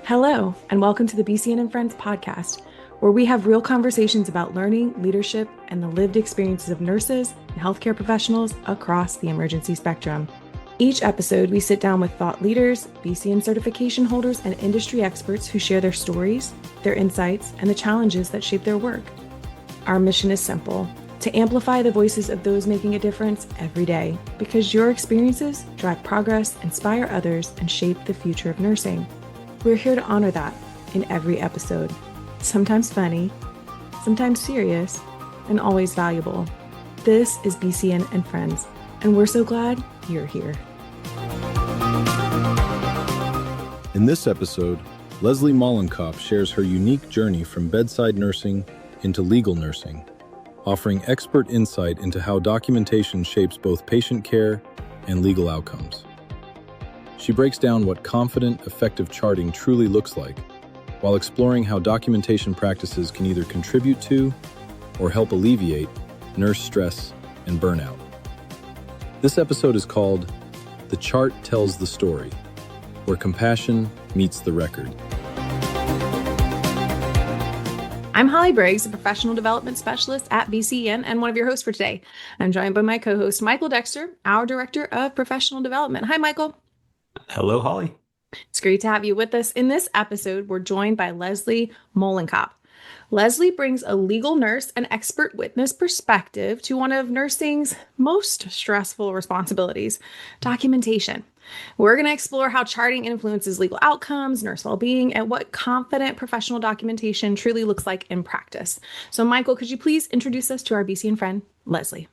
Hello, and welcome to the BCN and Friends podcast, where we have real conversations about learning, leadership, and the lived experiences of nurses and healthcare professionals across the emergency spectrum. Each episode, we sit down with thought leaders, BCN certification holders, and industry experts who share their stories, their insights, and the challenges that shape their work. Our mission is simple: to amplify the voices of those making a difference every day, because your experiences drive progress, inspire others, and shape the future of nursing. We're here to honor that in every episode. Sometimes funny, sometimes serious, and always valuable. This is BCN and Friends, and we're so glad you're here. In this episode, Leslie Mollencop shares her unique journey from bedside nursing into legal nursing, offering expert insight into how documentation shapes both patient care and legal outcomes. She breaks down what confident, effective charting truly looks like, while exploring how documentation practices can either contribute to or help alleviate nurse stress and burnout. This episode is called "The Chart Tells the Story," where compassion meets the record. I'm Holly Briggs, a professional development specialist at BCN and one of your hosts for today. I'm joined by my co-host, Michael Dexter, our Director of Professional Development. Hi, Michael. Hello, Holly. It's great to have you with us. In this episode, we're joined by Leslie Mollencop. Leslie brings a legal nurse and expert witness perspective to one of nursing's most stressful responsibilities, documentation. We're going to explore how charting influences legal outcomes, nurse well-being, and what confident professional documentation truly looks like in practice. So, Michael, could you please introduce us to our BCN friend, Leslie?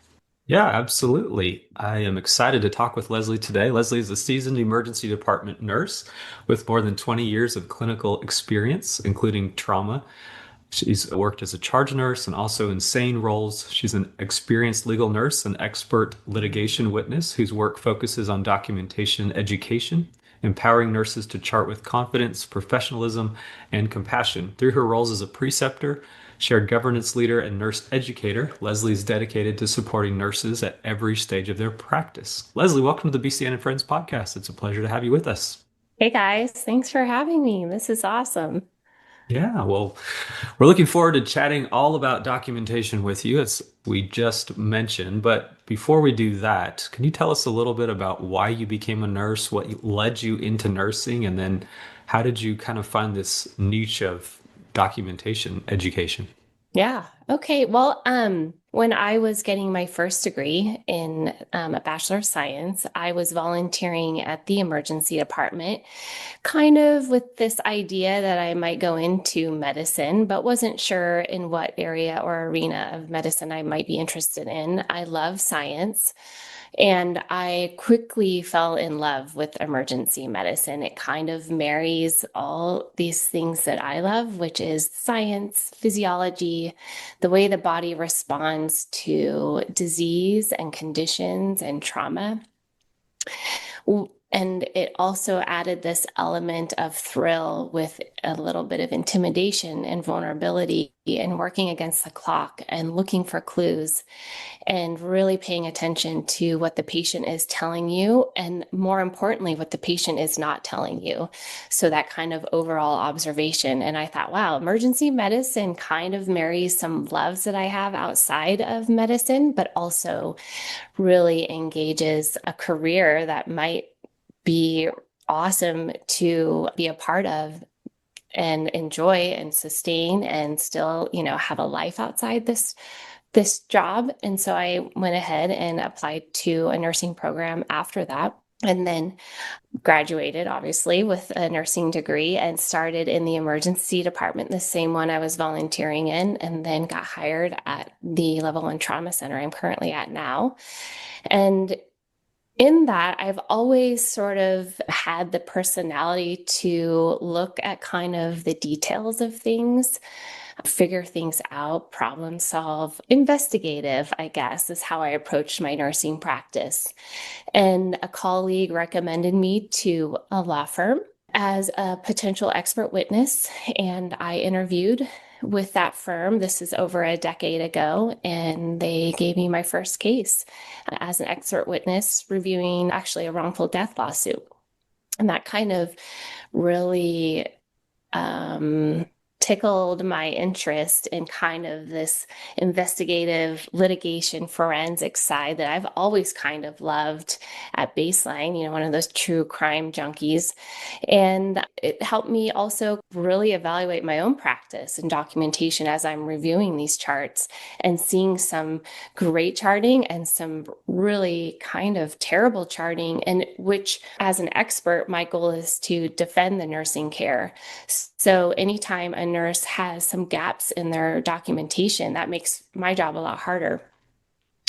Yeah, absolutely. I am excited to talk with Leslie today. Leslie is a seasoned emergency department nurse with more than 20 years of clinical experience, including trauma. She's worked as a charge nurse and also in SANE roles. She's an experienced legal nurse and expert litigation witness whose work focuses on documentation education, empowering nurses to chart with confidence, professionalism, and compassion. Through her roles as a preceptor, shared governance leader, and nurse educator, Leslie is dedicated to supporting nurses at every stage of their practice. Leslie, welcome to the BCN and Friends podcast. It's a pleasure to have you with us. Hey guys, thanks for having me. This is awesome. Yeah, well, we're looking forward to chatting all about documentation with you, as we just mentioned. But before we do that, can you tell us a little bit about why you became a nurse, what led you into nursing, and then how did you kind of find this niche of documentation education? Yeah. Okay. Well, when I was getting my first degree in a Bachelor of Science, I was volunteering at the emergency department, kind of with this idea that I might go into medicine, but wasn't sure in what area or arena of medicine I might be interested in. I love science. And I quickly fell in love with emergency medicine. It kind of marries all these things that I love, which is science, physiology, the way the body responds to disease and conditions and trauma. And it also added this element of thrill with a little bit of intimidation and vulnerability and working against the clock and looking for clues and really paying attention to what the patient is telling you, and more importantly, what the patient is not telling you. So that kind of overall observation. And I thought, wow, emergency medicine kind of marries some loves that I have outside of medicine, but also really engages a career that might be awesome to be a part of and enjoy and sustain and still, have a life outside this job. And so I went ahead and applied to a nursing program after that, and then graduated obviously with a nursing degree and started in the emergency department, the same one I was volunteering in, and then got hired at the Level 1 Trauma Center I'm currently at now. And in that, I've always sort of had the personality to look at kind of the details of things, figure things out, problem solve, investigative, I guess, is how I approached my nursing practice. And a colleague recommended me to a law firm as a potential expert witness, and I interviewed with that firm. This is over a decade ago, and they gave me my first case as an expert witness reviewing actually a wrongful death lawsuit. And that kind of really tickled my interest in kind of this investigative litigation forensic side that I've always kind of loved at baseline, one of those true crime junkies. And it helped me also really evaluate my own practice and documentation as I'm reviewing these charts and seeing some great charting and some really kind of terrible charting, and which, as an expert, my goal is to defend the nursing care. So anytime a nurse has some gaps in their documentation, that makes my job a lot harder.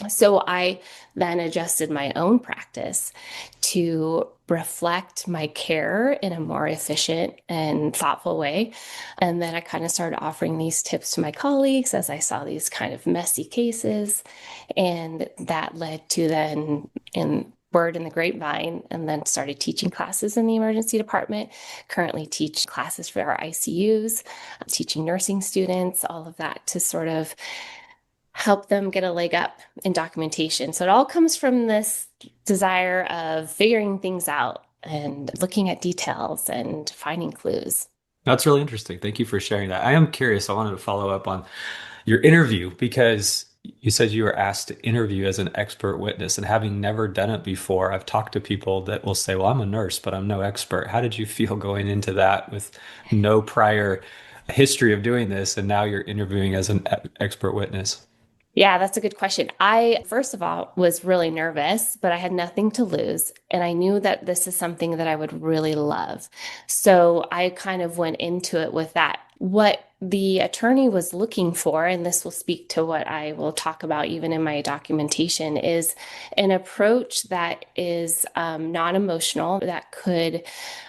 So I then adjusted my own practice to reflect my care in a more efficient and thoughtful way. And then I kind of started offering these tips to my colleagues as I saw these kind of messy cases. And that led to then in word in the grapevine, and then started teaching classes in the emergency department. Currently teach classes for our ICUs, teaching nursing students, all of that to sort of help them get a leg up in documentation. So it all comes from this desire of figuring things out and looking at details and finding clues. That's really interesting. Thank you for sharing that. I am curious. I wanted to follow up on your interview because you said you were asked to interview as an expert witness, and having never done it before, I've talked to people that will say, well, I'm a nurse, but I'm no expert. How did you feel going into that with no prior history of doing this, and now you're interviewing as an expert witness? Yeah, that's a good question. I, first of all, was really nervous, but I had nothing to lose. And I knew that this is something that I would really love. So I kind of went into it with that. What the attorney was looking for, and this will speak to what I will talk about even in my documentation, is an approach that is non-emotional, that could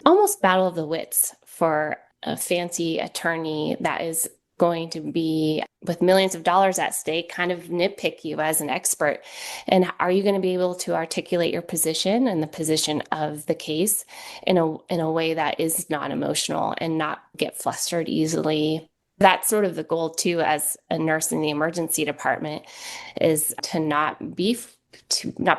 almost battle the wits for a fancy attorney that is going to be, with millions of dollars at stake, kind of nitpick you as an expert. And are you going to be able to articulate your position and the position of the case in a way that is non-emotional and not get flustered easily? That's sort of the goal too, as a nurse in the emergency department, is to not be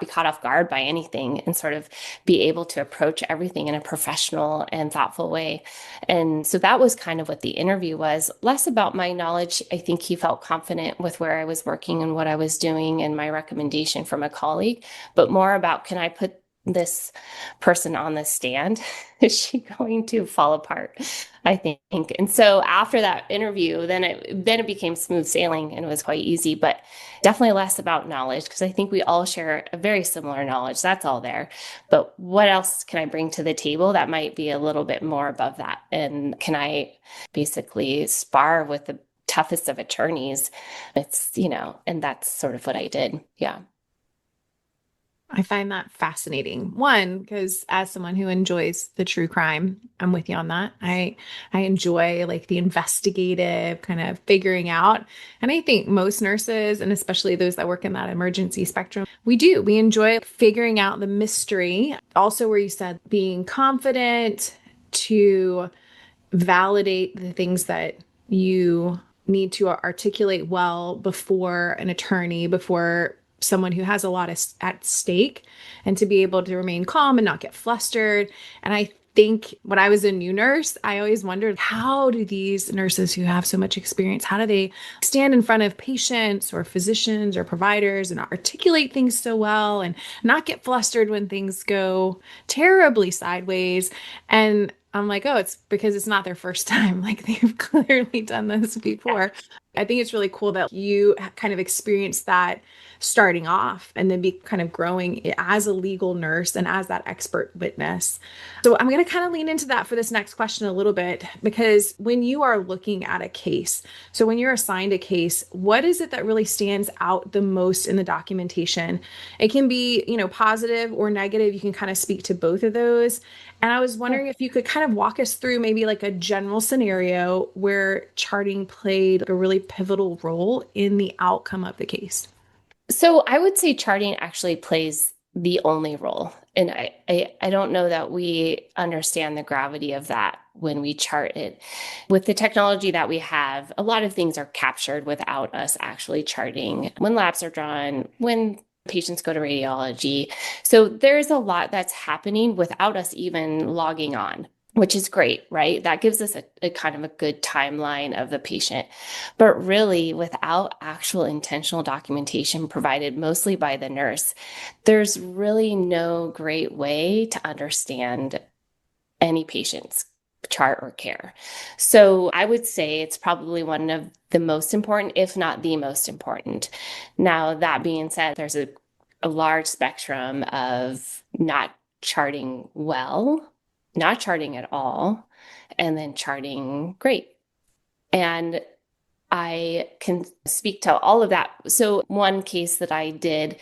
caught off guard by anything and sort of be able to approach everything in a professional and thoughtful way. And so that was kind of what the interview was, less about my knowledge. I think he felt confident with where I was working and what I was doing and my recommendation from a colleague, but more about, can I put this person on the stand? Is she going to fall apart? I think. And so after that interview, then it became smooth sailing and it was quite easy, but definitely less about knowledge, because I think we all share a very similar knowledge. That's all there. But what else can I bring to the table that might be a little bit more above that? And can I basically spar with the toughest of attorneys? It's, and that's sort of what I did. Yeah. I find that fascinating. One, because as someone who enjoys the true crime, I'm with you on that. I enjoy like the investigative kind of figuring out. And I think most nurses, and especially those that work in that emergency spectrum, we enjoy figuring out the mystery. Also, where you said being confident to validate the things that you need to articulate well before an attorney, before someone who has a lot at stake, and to be able to remain calm and not get flustered. And I think when I was a new nurse, I always wondered, how do these nurses who have so much experience, how do they stand in front of patients or physicians or providers and articulate things so well and not get flustered when things go terribly sideways? And I'm like, oh, it's because it's not their first time. Like, they've clearly done this before. I think it's really cool that you kind of experienced that starting off and then be kind of growing as a legal nurse and as that expert witness. So I'm going to kind of lean into that for this next question a little bit, because when you are looking at a case, so when you're assigned a case, what is it that really stands out the most in the documentation? It can be, positive or negative. You can kind of speak to both of those. And I was wondering if you could kind of walk us through maybe like a general scenario where charting played a really pivotal role in the outcome of the case. So I would say charting actually plays the only role. And I don't know that we understand the gravity of that when we chart it. With the technology that we have, a lot of things are captured without us actually charting. When labs are drawn, when patients go to radiology. So there's a lot that's happening without us even logging on. which is great, right? That gives us a kind of a good timeline of the patient. But really, without actual intentional documentation provided mostly by the nurse, there's really no great way to understand any patient's chart or care. So I would say it's probably one of the most important, if not the most important. Now, that being said, there's a large spectrum of not charting well, not charting at all, and then charting great. And I can speak to all of that. So one case that I did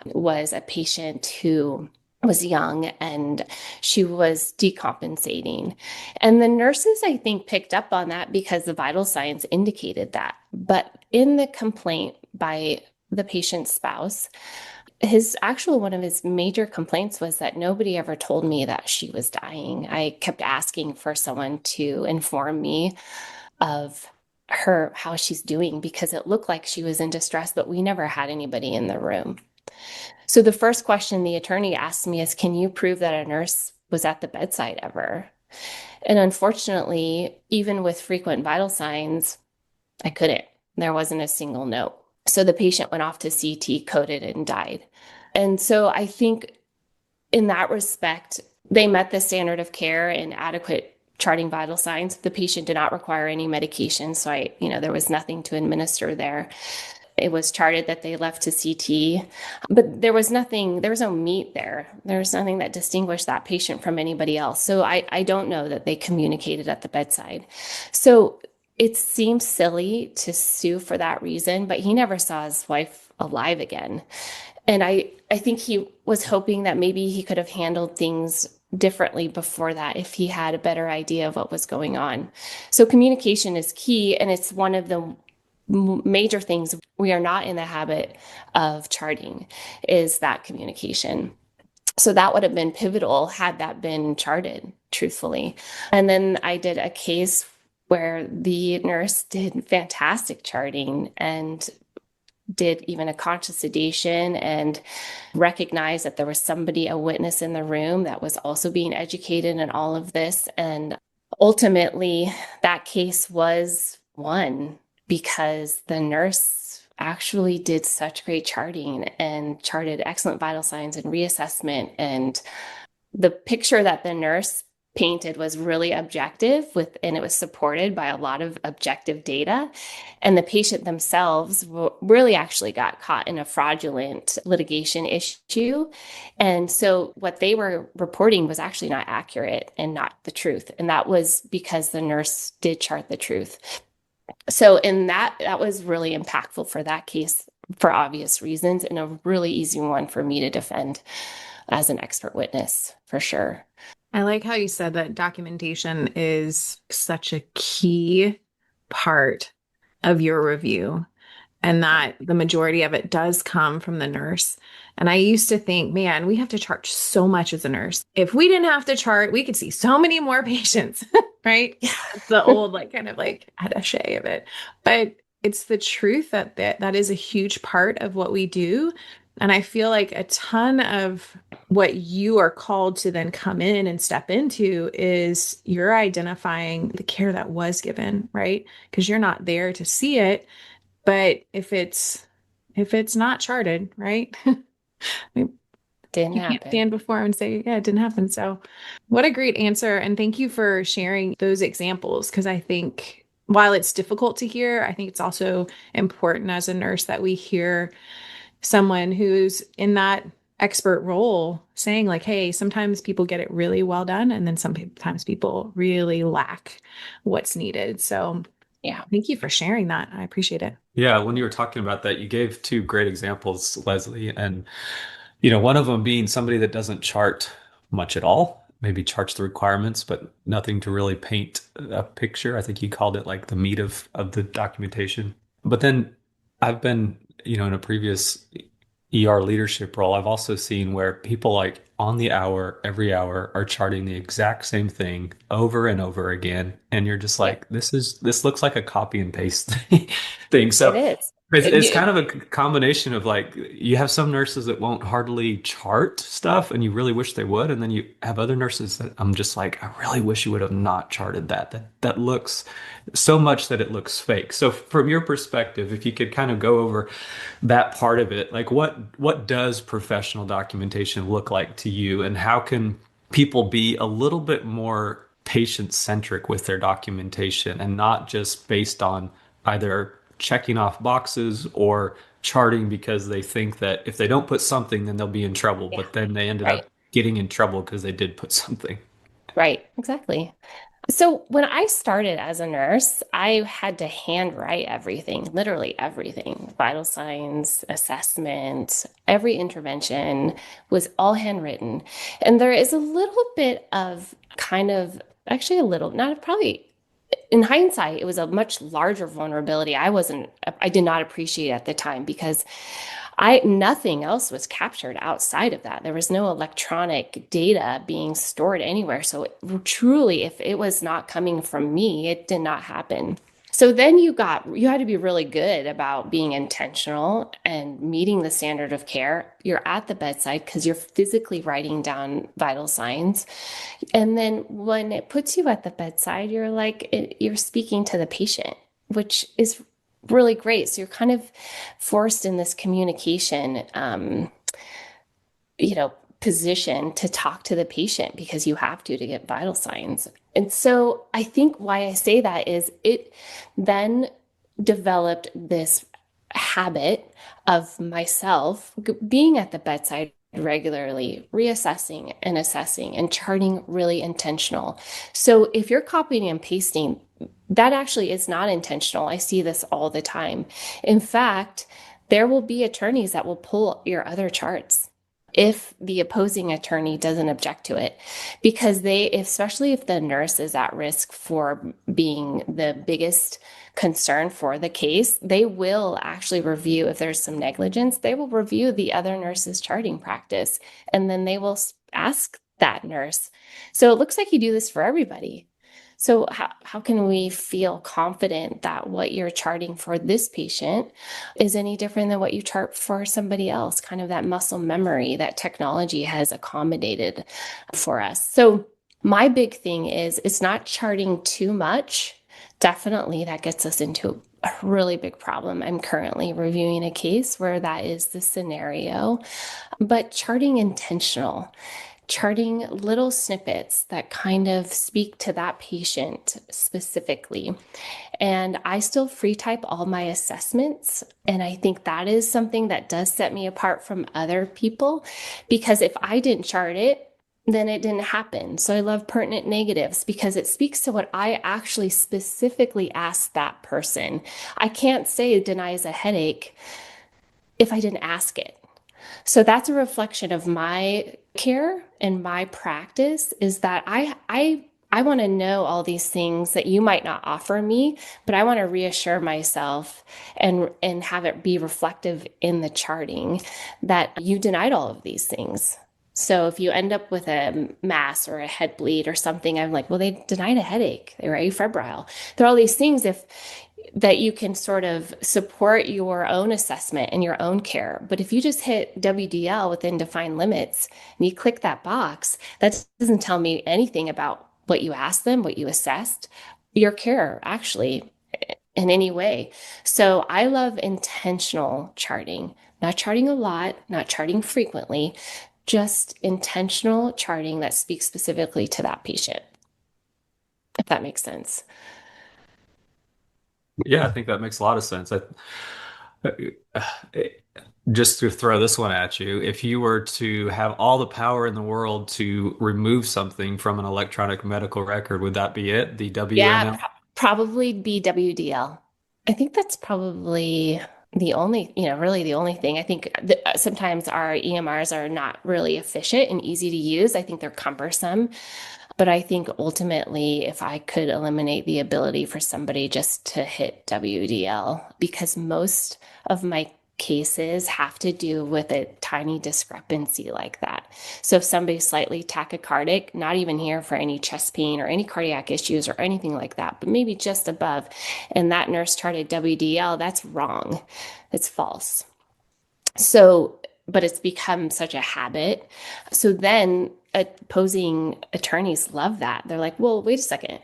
was a patient who was young and she was decompensating. And the nurses, I think, picked up on that because the vital signs indicated that. But in the complaint by the patient's spouse, one of his major complaints was that nobody ever told me that she was dying. I kept asking for someone to inform me of her, how she's doing, because it looked like she was in distress, but we never had anybody in the room. So the first question the attorney asked me is, can you prove that a nurse was at the bedside ever? And unfortunately, even with frequent vital signs, I couldn't. There wasn't a single note. So the patient went off to CT, coded, and died. And so I think in that respect, they met the standard of care and adequate charting vital signs. The patient did not require any medication. So there was nothing to administer there. It was charted that they left to CT, but there was no meat there. There was nothing that distinguished that patient from anybody else. So I don't know that they communicated at the bedside. So it seems silly to sue for that reason, but he never saw his wife alive again. And I think he was hoping that maybe he could have handled things differently before that if he had a better idea of what was going on. So communication is key, and it's one of the major things we are not in the habit of charting is that communication. So that would have been pivotal had that been charted truthfully. And then I did a case where the nurse did fantastic charting and did even a conscious sedation and recognized that there was a witness in the room that was also being educated in all of this. And ultimately, that case was won because the nurse actually did such great charting and charted excellent vital signs and reassessment. And the picture that the nurse painted was really objective and it was supported by a lot of objective data. And the patient themselves really actually got caught in a fraudulent litigation issue. And so what they were reporting was actually not accurate and not the truth. And that was because the nurse did chart the truth. So in that was really impactful for that case for obvious reasons, and a really easy one for me to defend as an expert witness, for sure. I like how you said that documentation is such a key part of your review and that the majority of it does come from the nurse. And I used to think, man, we have to chart so much as a nurse. If we didn't have to chart, we could see so many more patients, right? It's the old, kind of adage of it. But it's the truth that is a huge part of what we do. And I feel like a ton of what you are called to then come in and step into is you're identifying the care that was given, right? Because you're not there to see it. But if it's not charted, right? Didn't happen. Can't stand before and say, yeah, it didn't happen. So what a great answer. And thank you for sharing those examples. Because I think while it's difficult to hear, I think it's also important as a nurse that we hear someone who's in that expert role saying hey, sometimes people get it really well done. And then sometimes people really lack what's needed. So yeah, thank you for sharing that. I appreciate it. Yeah, when you were talking about that, you gave two great examples, Leslie. And, one of them being somebody that doesn't chart much at all, maybe charts the requirements, but nothing to really paint a picture. I think you called it the meat of the documentation. But then I've been, in a previous ER leadership role, I've also seen where people on the hour, every hour, are charting the exact same thing over and over again. And you're just Yeah, like, this looks like a copy and paste thing. it So is. it's kind of a combination of like you have some nurses that won't hardly chart stuff and you really wish they would. And then you have other nurses that I'm just like, I really wish you would have not charted that. That looks so much that it looks fake. So from your perspective, if you could kind of go over that part of it, like what does professional documentation look like to you and how can people be a little bit more patient centric with their documentation and not just based on either checking off boxes or charting because they think that if they don't put something, then they'll be in trouble. Yeah, But then they ended right, up getting in trouble because they did put something. right, exactly. So when I started as a nurse, I had to handwrite everything, literally everything, vital signs, assessment, every intervention was all handwritten. And there is a little bit of kind of, actually a little, not probably in hindsight, it was a much larger vulnerability. I did not appreciate at the time because nothing else was captured outside of that. There was no electronic data being stored anywhere. So truly, if it was not coming from me, it did not happen. So then you had to be really good about being intentional and meeting the standard of care. You're at the bedside because you're physically writing down vital signs. And then when it puts you at the bedside, you're speaking to the patient, which is really great. So you're kind of forced in this communication, position to talk to the patient because you have to get vital signs. And so I think why I say that is it then developed this habit of myself being at the bedside regularly, reassessing and assessing and charting really intentional. So if you're copying and pasting, that actually is not intentional. I see this all the time. In fact, there will be attorneys that will pull your other charts if the opposing attorney doesn't object to it, because especially if the nurse is at risk for being the biggest concern for the case, they will actually review if there's some negligence, they will review the other nurse's charting practice, and then they will ask that nurse. So it looks like you do this for everybody. So how can we feel confident that what you're charting for this patient is any different than what you chart for somebody else? Kind of that muscle memory that technology has accommodated for us. So my big thing is it's not charting too much. Definitely that gets us into a really big problem. I'm currently reviewing a case where that is the scenario, but charting intentional. Charting little snippets that kind of speak to that patient specifically. And I still free type all my assessments. And I think that is something that does set me apart from other people, because if I didn't chart it, then it didn't happen. So I love pertinent negatives because it speaks to what I actually specifically asked that person. I can't say it denies a headache if I didn't ask it. So that's a reflection of my care and my practice, is that I want to know all these things that you might not offer me, but I want to reassure myself and have it be reflective in the charting that you denied all of these things. So if you end up with a mass or a head bleed or something, I'm like, well, they denied a headache. They were afebrile. There are all these things that you can sort of support your own assessment and your own care. But if you just hit WDL within defined limits and you click that box, that doesn't tell me anything about what you asked them, what you assessed, your care actually in any way. So I love intentional charting, not charting a lot, not charting frequently, just intentional charting that speaks specifically to that patient, if that makes sense. Yeah, I think that makes a lot of sense. Just to throw this one at you, if you were to have all the power in the world to remove something from an electronic medical record, would that be it? The Yeah, WML? probably be WDL. I think that's probably the only, really the only thing. I think sometimes our EMRs are not really efficient and easy to use. I think they're cumbersome. But I think ultimately, if I could eliminate the ability for somebody just to hit WDL, because most of my cases have to do with a tiny discrepancy like that. So if somebody's slightly tachycardic, not even here for any chest pain or any cardiac issues or anything like that, but maybe just above, and that nurse charted WDL, that's wrong. It's false. So, but it's become such a habit. So then opposing attorneys love that. They're like, well, wait a second.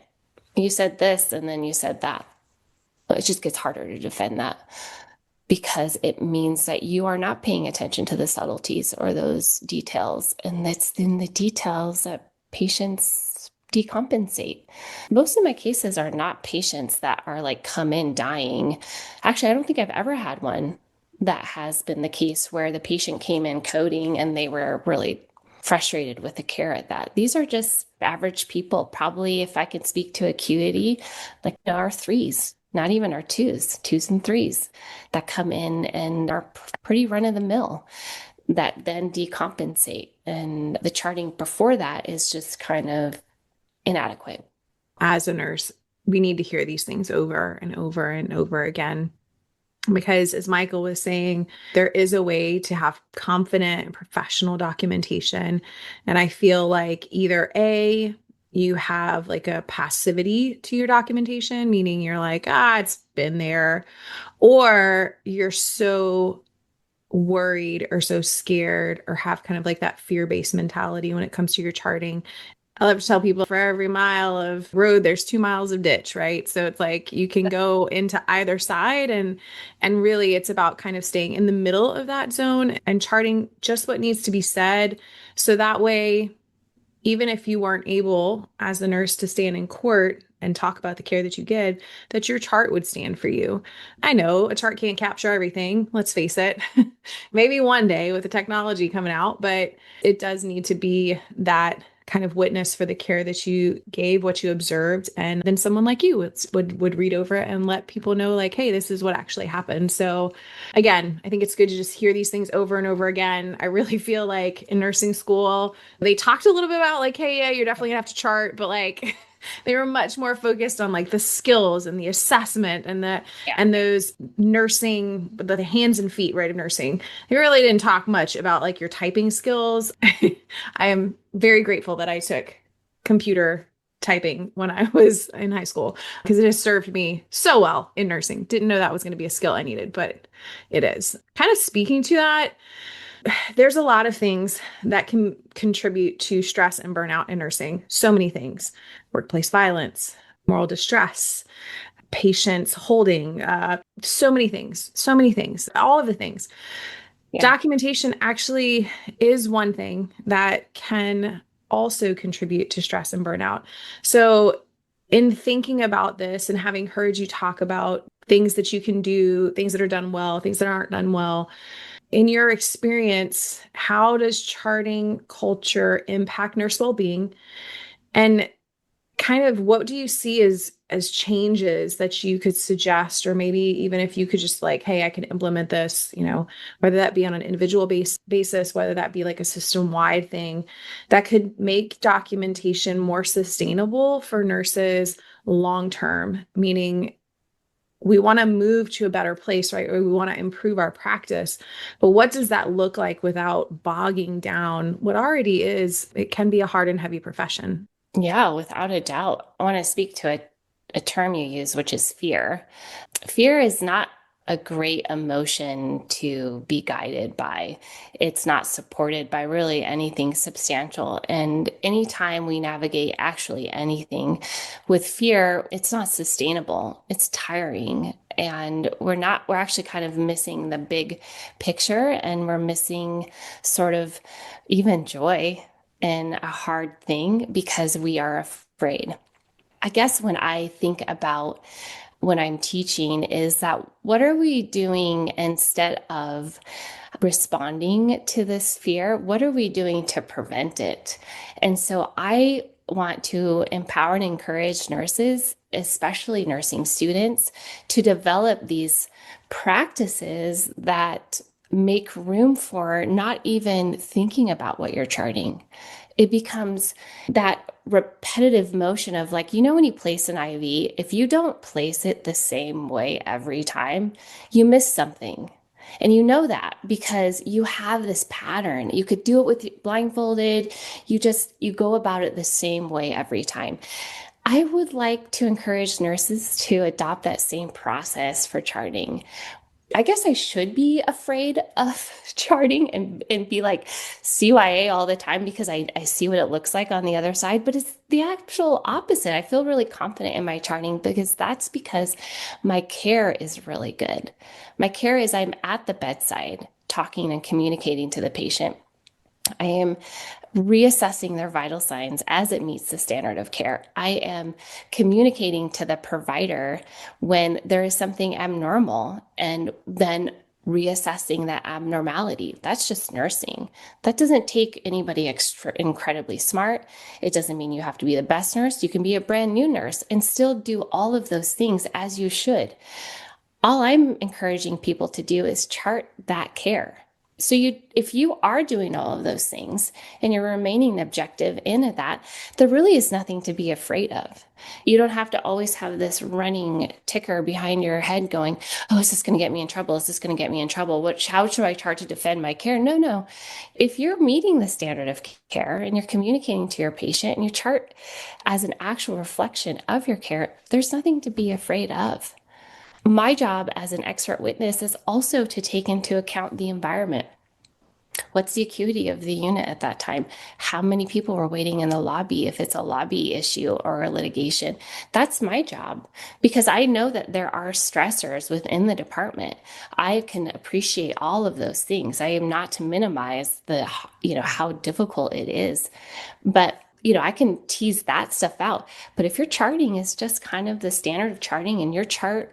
You said this and then you said that. It just gets harder to defend that, because it means that you are not paying attention to the subtleties or those details. And it's in the details that patients decompensate. Most of my cases are not patients that are like come in dying. Actually, I don't think I've ever had one that has been the case where the patient came in coding and they were really frustrated with the care at that. These are just average people. Probably, if I can speak to acuity, like our threes, not even our twos and threes that come in and are pretty run of the mill that then decompensate. And the charting before that is just kind of inadequate. As a nurse, we need to hear these things over and over and over again. Because as Michael was saying, there is a way to have confident and professional documentation. And I feel like either A, you have like a passivity to your documentation, meaning you're like, it's been there, or you're so worried or so scared or have kind of like that fear-based mentality when it comes to your charting. I love to tell people for every mile of road, there's 2 miles of ditch, right? So it's like you can go into either side, and really it's about kind of staying in the middle of that zone and charting just what needs to be said. So that way, even if you weren't able as a nurse to stand in court and talk about the care that you get, that your chart would stand for you. I know a chart can't capture everything, let's face it. Maybe one day with the technology coming out, but it does need to be that kind of witness for the care that you gave, what you observed, and then someone like you would read over it and let people know, like, hey, this is what actually happened. So again, I think it's good to just hear these things over and over again. I really feel like in nursing school, they talked a little bit about like, hey, yeah, you're definitely gonna have to chart, but like they were much more focused on like the skills and the assessment and and those nursing, the hands and feet, right, of nursing. They really didn't talk much about like your typing skills. I am very grateful that I took computer typing when I was in high school, because it has served me so well in nursing. Didn't know that was going to be a skill I needed, but it is. Kind of speaking to that, there's a lot of things that can contribute to stress and burnout in nursing. So many things: workplace violence, moral distress, patients holding, so many things, all of the things. Yeah. Documentation actually is one thing that can also contribute to stress and burnout. So in thinking about this and having heard you talk about things that you can do, things that are done well, things that aren't done well, in your experience, how does charting culture impact nurse well-being? And kind of what do you see as changes that you could suggest, or maybe even if you could just like, hey, I can implement this, whether that be on an individual basis, whether that be like a system-wide thing that could make documentation more sustainable for nurses long-term, meaning we want to move to a better place, right? Or we want to improve our practice. But what does that look like without bogging down what already is? It can be a hard and heavy profession. Yeah, without a doubt. I want to speak to a term you use, which is fear. Fear is not a great emotion to be guided by. It's not supported by really anything substantial. And anytime we navigate actually anything with fear, it's not sustainable. It's tiring. And we're actually kind of missing the big picture, and we're missing sort of even joy in a hard thing because we are afraid. I guess when I think about when I'm teaching is that what are we doing instead of responding to this fear? What are we doing to prevent it? And so I want to empower and encourage nurses, especially nursing students, to develop these practices that make room for not even thinking about what you're charting. It becomes that repetitive motion of like, when you place an IV, if you don't place it the same way every time, you miss something. And you know that because you have this pattern. You could do it with blindfolded. You go about it the same way every time. I would like to encourage nurses to adopt that same process for charting. I guess I should be afraid of charting and be like CYA all the time because I see what it looks like on the other side, but it's the actual opposite. I feel really confident in my charting because my care is really good. My care is I'm at the bedside talking and communicating to the patient. I am reassessing their vital signs as it meets the standard of care. I am communicating to the provider when there is something abnormal and then reassessing that abnormality. That's just nursing. That doesn't take anybody incredibly smart. It doesn't mean you have to be the best nurse. You can be a brand new nurse and still do all of those things as you should. All I'm encouraging people to do is chart that care. So if you are doing all of those things and you're remaining objective in that, there really is nothing to be afraid of. You don't have to always have this running ticker behind your head going, oh, is this going to get me in trouble? Is this going to get me in trouble? How should I chart to defend my care? No. If you're meeting the standard of care and you're communicating to your patient and you chart as an actual reflection of your care, there's nothing to be afraid of. My job as an expert witness is also to take into account the environment. What's the acuity of the unit at that time? How many people were waiting in the lobby if it's a lobby issue or a litigation? That's my job because I know that there are stressors within the department. I can appreciate all of those things. I am not to minimize how difficult it is, but I can tease that stuff out. But if your charting is just kind of the standard of charting and your chart,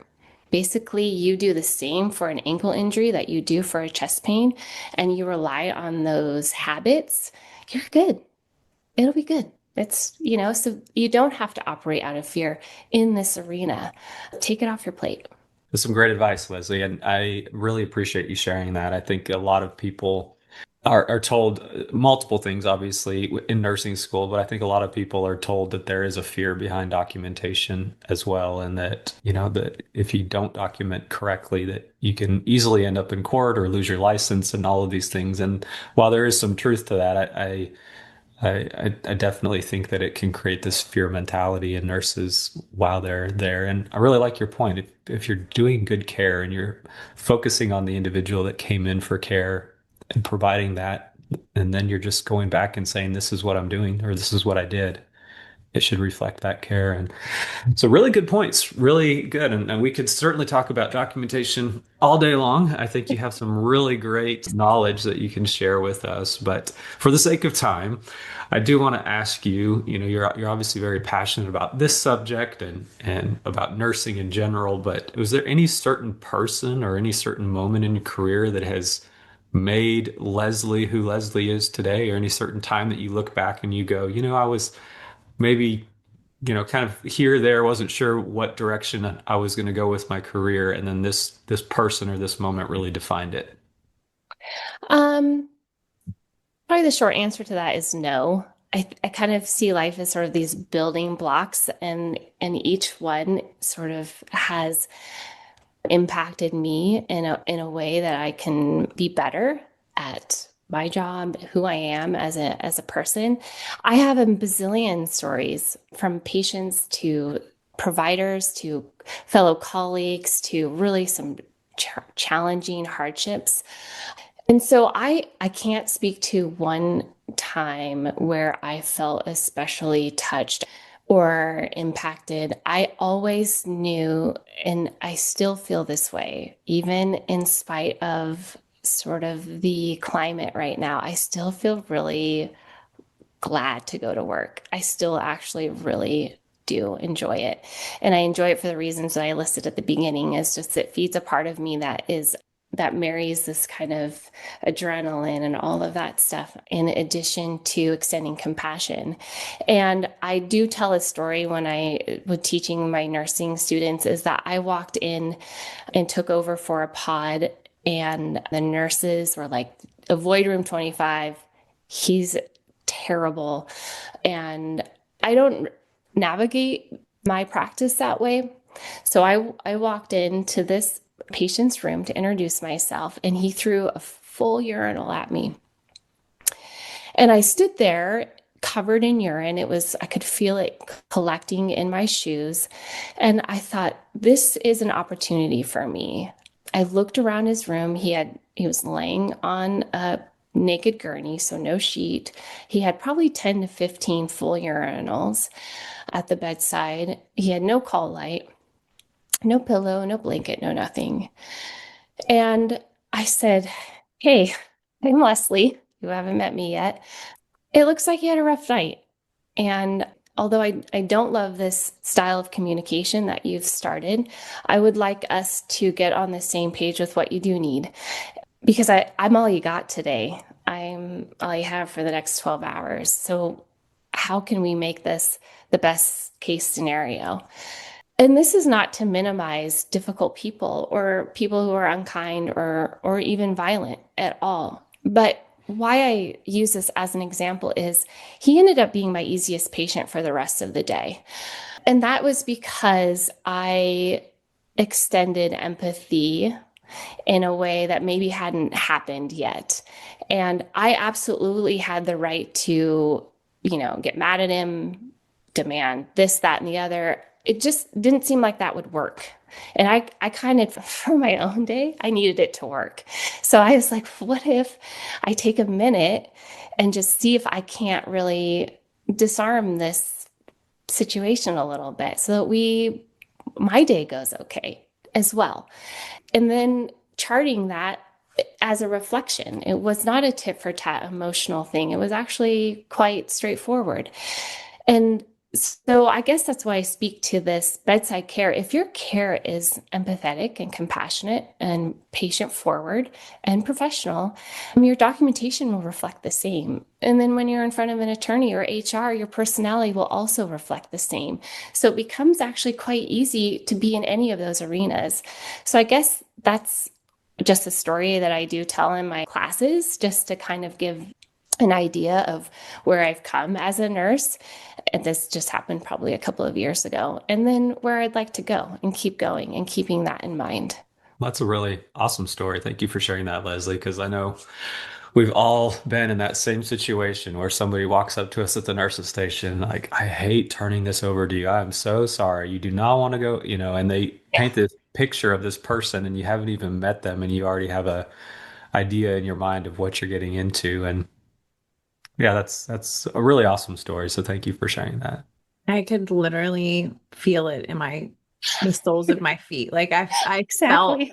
basically, you do the same for an ankle injury that you do for a chest pain, and you rely on those habits, you're good. It'll be good. So you don't have to operate out of fear in this arena. Take it off your plate. That's some great advice, Leslie, and I really appreciate you sharing that. I think a lot of people are told multiple things, obviously, in nursing school, but I think a lot of people are told that there is a fear behind documentation as well, and that, that if you don't document correctly, that you can easily end up in court or lose your license and all of these things. And while there is some truth to that, I definitely think that it can create this fear mentality in nurses while they're there. And I really like your point. If you're doing good care and you're focusing on the individual that came in for care and providing that, and then you're just going back and saying, this is what I'm doing, or this is what I did, it should reflect that care. And so really good points, really good. And we could certainly talk about documentation all day long. I think you have some really great knowledge that you can share with us. But for the sake of time, I do want to ask you, you're obviously very passionate about this subject and about nursing in general, but was there any certain person or any certain moment in your career that has made Leslie who Leslie is today, or any certain time that you look back and you go, I was maybe, kind of here, there, wasn't sure what direction I was going to go with my career, and then this person or this moment really defined it? Probably the short answer to that is no. I kind of see life as sort of these building blocks, and each one sort of has impacted me in a way that I can be better at my job, who I am as a person. I have a bazillion stories, from patients to providers to fellow colleagues to really some challenging hardships. And so I can't speak to one time where I felt especially touched or impacted. I always knew, and I still feel this way, even in spite of sort of the climate right now, I still feel really glad to go to work. I still actually really do enjoy it. And I enjoy it for the reasons that I listed at the beginning. Is just it feeds a part of me that marries this kind of adrenaline and all of that stuff, in addition to extending compassion. And I do tell a story when I was teaching my nursing students, is that I walked in and took over for a pod, and the nurses were like, avoid room 25. He's terrible. And I don't navigate my practice that way. So I walked into this patient's room to introduce myself, and he threw a full urinal at me. And I stood there covered in urine. I could feel it collecting in my shoes. And I thought, this is an opportunity for me. I looked around his room. He was laying on a naked gurney, so no sheet. He had probably 10 to 15 full urinals at the bedside. He had no call light, no pillow, no blanket, no nothing. And I said, hey, I'm Leslie. You haven't met me yet. It looks like you had a rough night. And although I don't love this style of communication that you've started, I would like us to get on the same page with what you do need. Because I'm all you got today. I'm all you have for the next 12 hours. So how can we make this the best case scenario? And this is not to minimize difficult people or people who are unkind or even violent at all. But why I use this as an example is he ended up being my easiest patient for the rest of the day. And that was because I extended empathy in a way that maybe hadn't happened yet. And I absolutely had the right to, get mad at him, demand this, that, and the other. It just didn't seem like that would work. And I kind of, for my own day, I needed it to work. So I was like, what if I take a minute and just see if I can't really disarm this situation a little bit so that my day goes okay as well. And then charting that as a reflection. It was not a tit for tat emotional thing. It was actually quite straightforward. And so I guess that's why I speak to this bedside care. If your care is empathetic and compassionate and patient forward and professional, your documentation will reflect the same. And then when you're in front of an attorney or HR, your personality will also reflect the same. So it becomes actually quite easy to be in any of those arenas. So I guess that's just a story that I do tell in my classes, just to kind of give an idea of where I've come as a nurse. And this just happened probably a couple of years ago. And then where I'd like to go and keep going and keeping that in mind. That's a really awesome story. Thank you for sharing that, Leslie, because I know we've all been in that same situation where somebody walks up to us at the nurse's station, like, I hate turning this over to you. I'm so sorry. You do not want to go, and they paint this picture of this person and you haven't even met them and you already have a idea in your mind of what you're getting into. And yeah, that's a really awesome story. So thank you for sharing that. I could literally feel it in the soles of my feet. Like Exactly.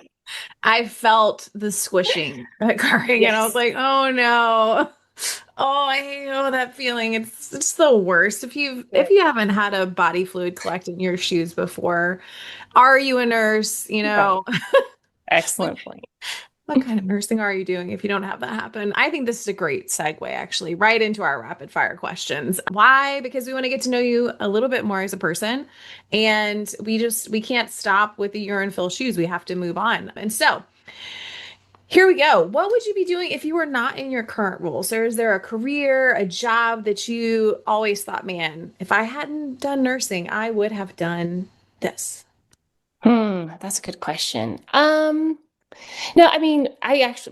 I felt the squishing occurring, and I was like, oh no. Oh, I know that feeling. It's the worst. If you haven't had a body fluid collect in your shoes before, are you a nurse? Right. Excellent point. What kind of nursing are you doing if you don't have that happen? I think this is a great segue, actually, right into our rapid fire questions. Why? Because we want to get to know you a little bit more as a person. And we can't stop with the urine filled shoes. We have to move on. And so here we go. What would you be doing if you were not in your current role? So is there a career, a job that you always thought, man, if I hadn't done nursing, I would have done this? That's a good question. No, I mean,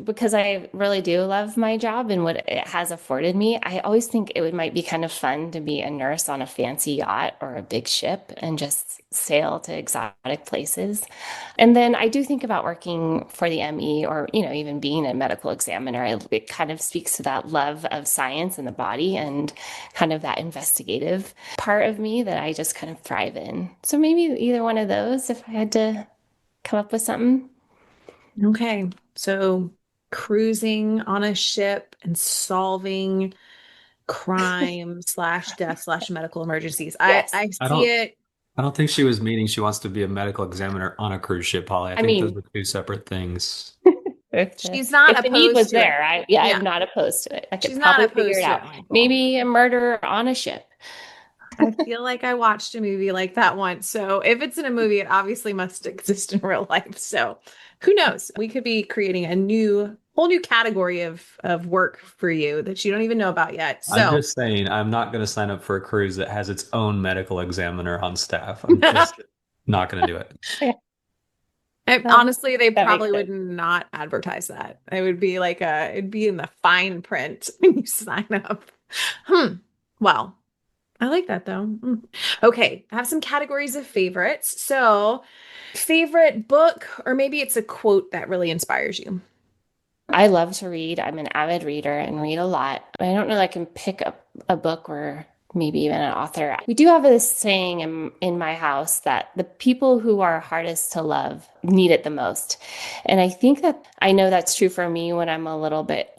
because I really do love my job and what it has afforded me, I always think might be kind of fun to be a nurse on a fancy yacht or a big ship and just sail to exotic places. And then I do think about working for the ME or, even being a medical examiner. It kind of speaks to that love of science and the body and kind of that investigative part of me that I just kind of thrive in. So maybe either one of those if I had to come up with something. Okay, so cruising on a ship and solving crime / death / medical emergencies. Yes. I see it. I don't think she was meaning she wants to be a medical examiner on a cruise ship, Holly. I think those are two separate things. She's not if the need opposed was to there, it. I'm not opposed to it. I could She's not probably opposed figure it to out. it, Michael. Maybe a murder on a ship. I feel like I watched a movie like that once. So if it's in a movie, it obviously must exist in real life. So who knows? We could be creating a whole new category of work for you that you don't even know about yet. So I'm just saying, I'm not going to sign up for a cruise that has its own medical examiner on staff. I'm just not going to do it. Honestly, they That makes probably would sense. not advertise that. It would be like it'd be in the fine print when you sign up. Well, I like that though. Okay, I have some categories of favorites. So, favorite book, or maybe it's a quote that really inspires you. I love to read. I'm an avid reader and read a lot. I don't know that I can pick up a book or maybe even an author. We do have this saying in my house that the people who are hardest to love need it the most. And I think that I know that's true for me when I'm a little bit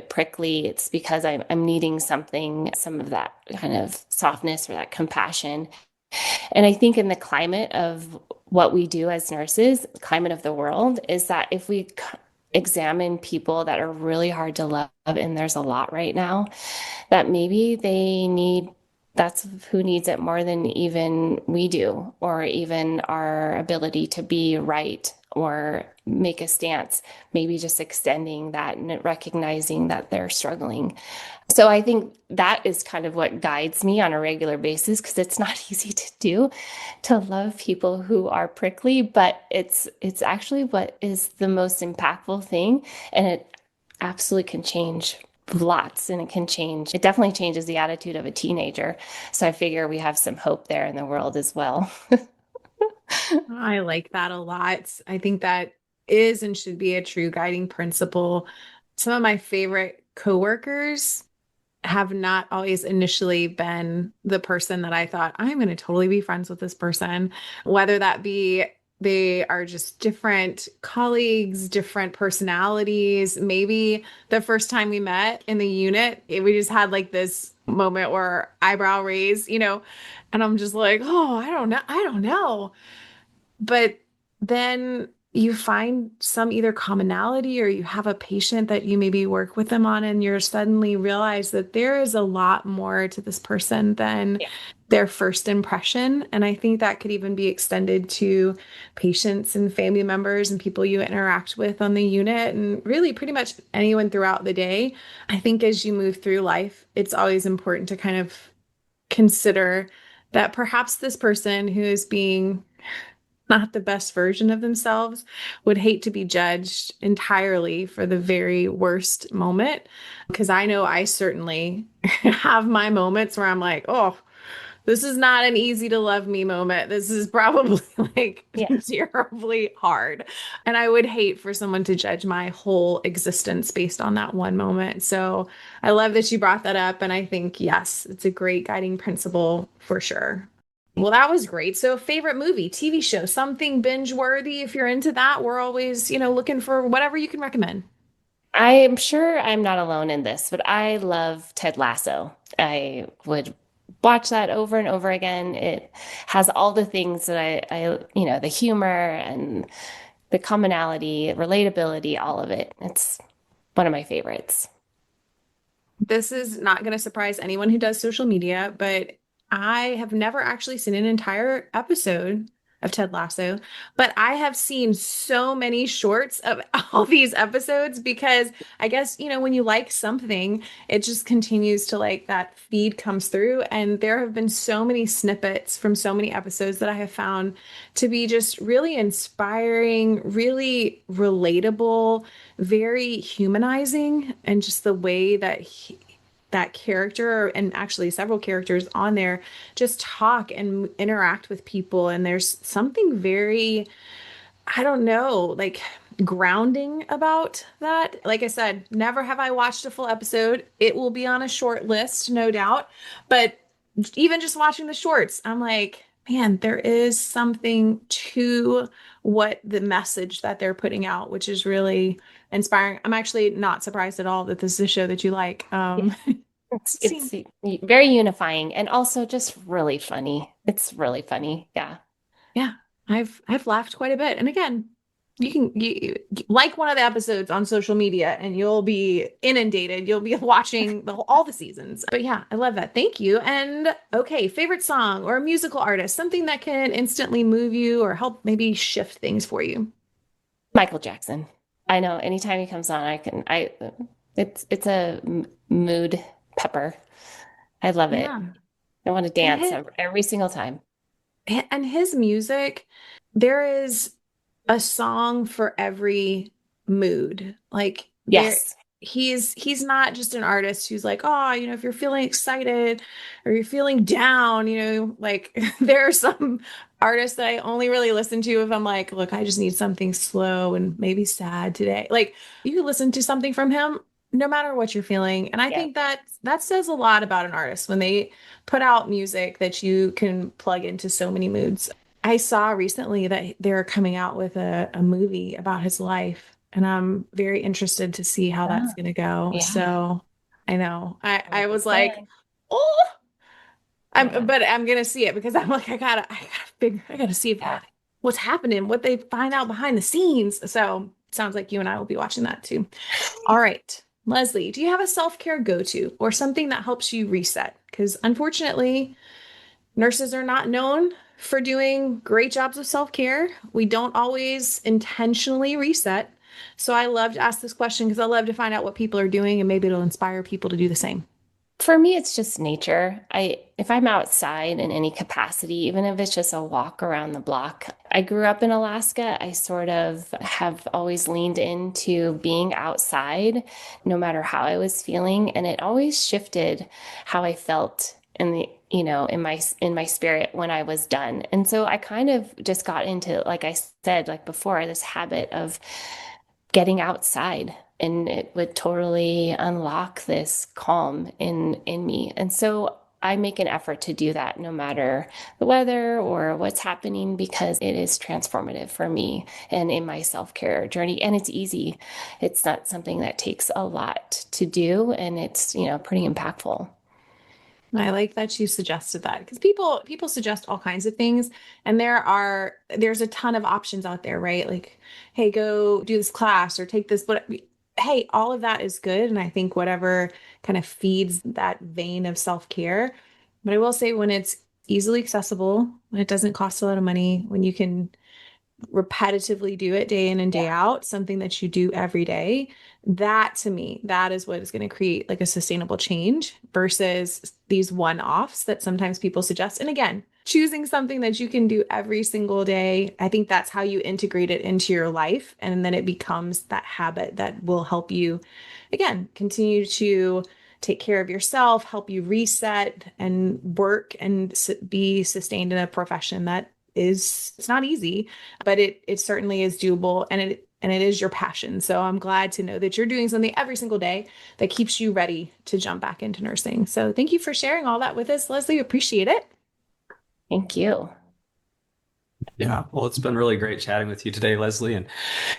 prickly. It's because I'm needing something, some of that kind of softness or that compassion. And I think in the climate of what we do as nurses, the climate of the world, is that if we examine people that are really hard to love, and there's a lot right now, that maybe that's who needs it more than even we do, or even our ability to be right or make a stance, maybe just extending that and recognizing that they're struggling. So I think that is kind of what guides me on a regular basis, because it's not easy to do, to love people who are prickly, but it's actually what is the most impactful thing, and it absolutely can change lots, and it definitely changes the attitude of a teenager. So I figure we have some hope there in the world as well. I like that a lot. I think that is and should be a true guiding principle. Some of my favorite coworkers have not always initially been the person that I thought, I'm going to totally be friends with this person, whether that be they are just different colleagues, different personalities. Maybe the first time we met in the unit, we just had like this moment where eyebrow raise, and I'm just like, oh, I don't know. I don't know. But then you find some either commonality, or you have a patient that you maybe work with them on, and you're suddenly realize that there is a lot more to this person than Yeah. their first impression. And I think that could even be extended to patients and family members and people you interact with on the unit, and really pretty much anyone throughout the day. I think as you move through life, it's always important to kind of consider that perhaps this person who is being not the best version of themselves would hate to be judged entirely for the very worst moment. Because I know I certainly have my moments where I'm like, oh, this is not an easy to love me moment. This is probably like Yeah. terribly hard. And I would hate for someone to judge my whole existence based on that one moment. So I love that you brought that up. And I think, yes, it's a great guiding principle for sure. Well, that was great. So, favorite movie, TV show, something binge worthy. If you're into that, we're always, looking for whatever you can recommend. I am sure I'm not alone in this, but I love Ted Lasso. I would watch that over and over again. It has all the things that the humor and the commonality, relatability, all of it. It's one of my favorites. This is not going to surprise anyone who does social media, but I have never actually seen an entire episode of Ted Lasso, but I have seen so many shorts of all these episodes because I guess, when you like something, it just continues to like that feed comes through. And there have been so many snippets from so many episodes that I have found to be just really inspiring, really relatable, very humanizing, and just the way that that character, and actually several characters on there, just talk and interact with people. And there's something very, I don't know, like grounding about that. Like I said, never have I watched a full episode. It will be on a short list, no doubt. But even just watching the shorts, I'm like, man, there is something to what the message that they're putting out, which is really inspiring. I'm actually not surprised at all that this is a show that you like. It's very unifying and also just really funny. It's really funny. Yeah. Yeah, I've laughed quite a bit. And again, you like one of the episodes on social media and you'll be inundated. You'll be watching all the seasons. But yeah, I love that. Thank you. And okay, favorite song or musical artist, something that can instantly move you or help maybe shift things for you. Michael Jackson. I know anytime he comes on, it's a mood pepper. I love it. Yeah. I want to And dance every single time. his music, there is a song for every mood. Like Yes. he's not just an artist who's like, oh, if you're feeling excited or you're feeling down, like there are some artists that I only really listen to if I'm like, look, I just need something slow and maybe sad today. Like you can listen to something from him no matter what you're feeling. And I Yeah. think that says a lot about an artist when they put out music that you can plug into so many moods. I saw recently that they're coming out with a movie about his life, and I'm very interested to see how that's Ah, going to go. yeah. So I know I It'll be was like, fun. oh, Yeah. but I'm going to see it because I'm like, I gotta see if Yeah. what's happening, what they find out behind the scenes. So it sounds like you and I will be watching that too. All right. Leslie, do you have a self-care go-to or something that helps you reset? Because unfortunately, nurses are not known for doing great jobs of self-care. We don't always intentionally reset. So I love to ask this question because I love to find out what people are doing and maybe it'll inspire people to do the same. For me, it's just nature. If I'm outside in any capacity, even if it's just a walk around the block. I grew up in Alaska. I sort of have always leaned into being outside, no matter how I was feeling, and it always shifted how I felt in the, in my spirit when I was done. And so I kind of just got into, like I said, like before, this habit of getting outside, and it would totally unlock this calm in me. And so I make an effort to do that no matter the weather or what's happening, because it is transformative for me and in my self-care journey. And it's easy. It's not something that takes a lot to do, and it's, pretty impactful. I like that you suggested that because people suggest all kinds of things and there's a ton of options out there, right? Like, hey, go do this class or take this, but hey, all of that is good. And I think whatever kind of feeds that vein of self-care. But I will say when it's easily accessible, when it doesn't cost a lot of money, when you can repetitively do it day in and day out, something that you do every day, that to me, that is what is going to create like a sustainable change versus these one-offs that sometimes people suggest. And again, choosing something that you can do every single day, I think that's how you integrate it into your life. And then it becomes that habit that will help you, again, continue to take care of yourself, help you reset and work and be sustained in a profession that it's not easy, but it certainly is doable and it is your passion. So I'm glad to know that you're doing something every single day that keeps you ready to jump back into nursing. So thank you for sharing all that with us, Leslie. Appreciate it. Thank you. Yeah, well, it's been really great chatting with you today, Leslie, and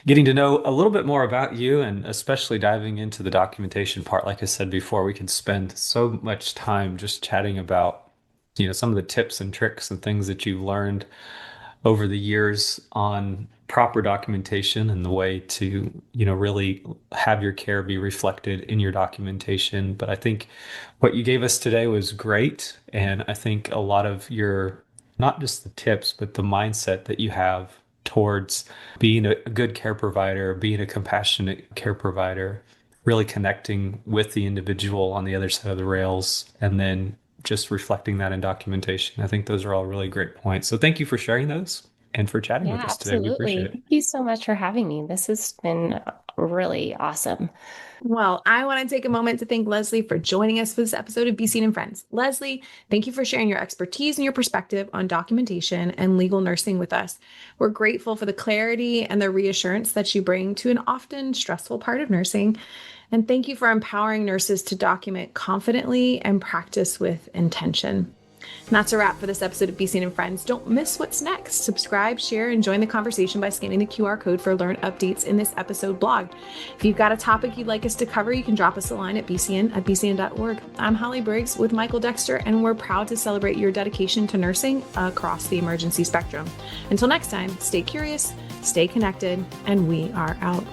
getting to know a little bit more about you and especially diving into the documentation part. Like I said before, we can spend so much time just chatting about, some of the tips and tricks and things that you've learned over the years on proper documentation and the way to, really have your care be reflected in your documentation. But I think what you gave us today was great. And I think a lot of your, not just the tips, but the mindset that you have towards being a good care provider, being a compassionate care provider, really connecting with the individual on the other side of the rails, and then just reflecting that in documentation. I think those are all really great points. So thank you for sharing those and for chatting with Yeah, us today. We appreciate absolutely. it. Thank you so much for having me. This has been really awesome. Well, I want to take a moment to thank Leslie for joining us for this episode of Be Seen and Friends. Leslie, thank you for sharing your expertise and your perspective on documentation and legal nursing with us. We're grateful for the clarity and the reassurance that you bring to an often stressful part of nursing. And thank you for empowering nurses to document confidently and practice with intention. And that's a wrap for this episode of Be Seen and Friends. Don't miss what's next. Subscribe, share, and join the conversation by scanning the QR code for Learn updates in this episode blog. If you've got a topic you'd like us to cover, you can drop us a line at bcn@bcn.org. I'm Holly Briggs with Michael Dexter, and we're proud to celebrate your dedication to nursing across the emergency spectrum. Until next time, stay curious, stay connected, and we are out.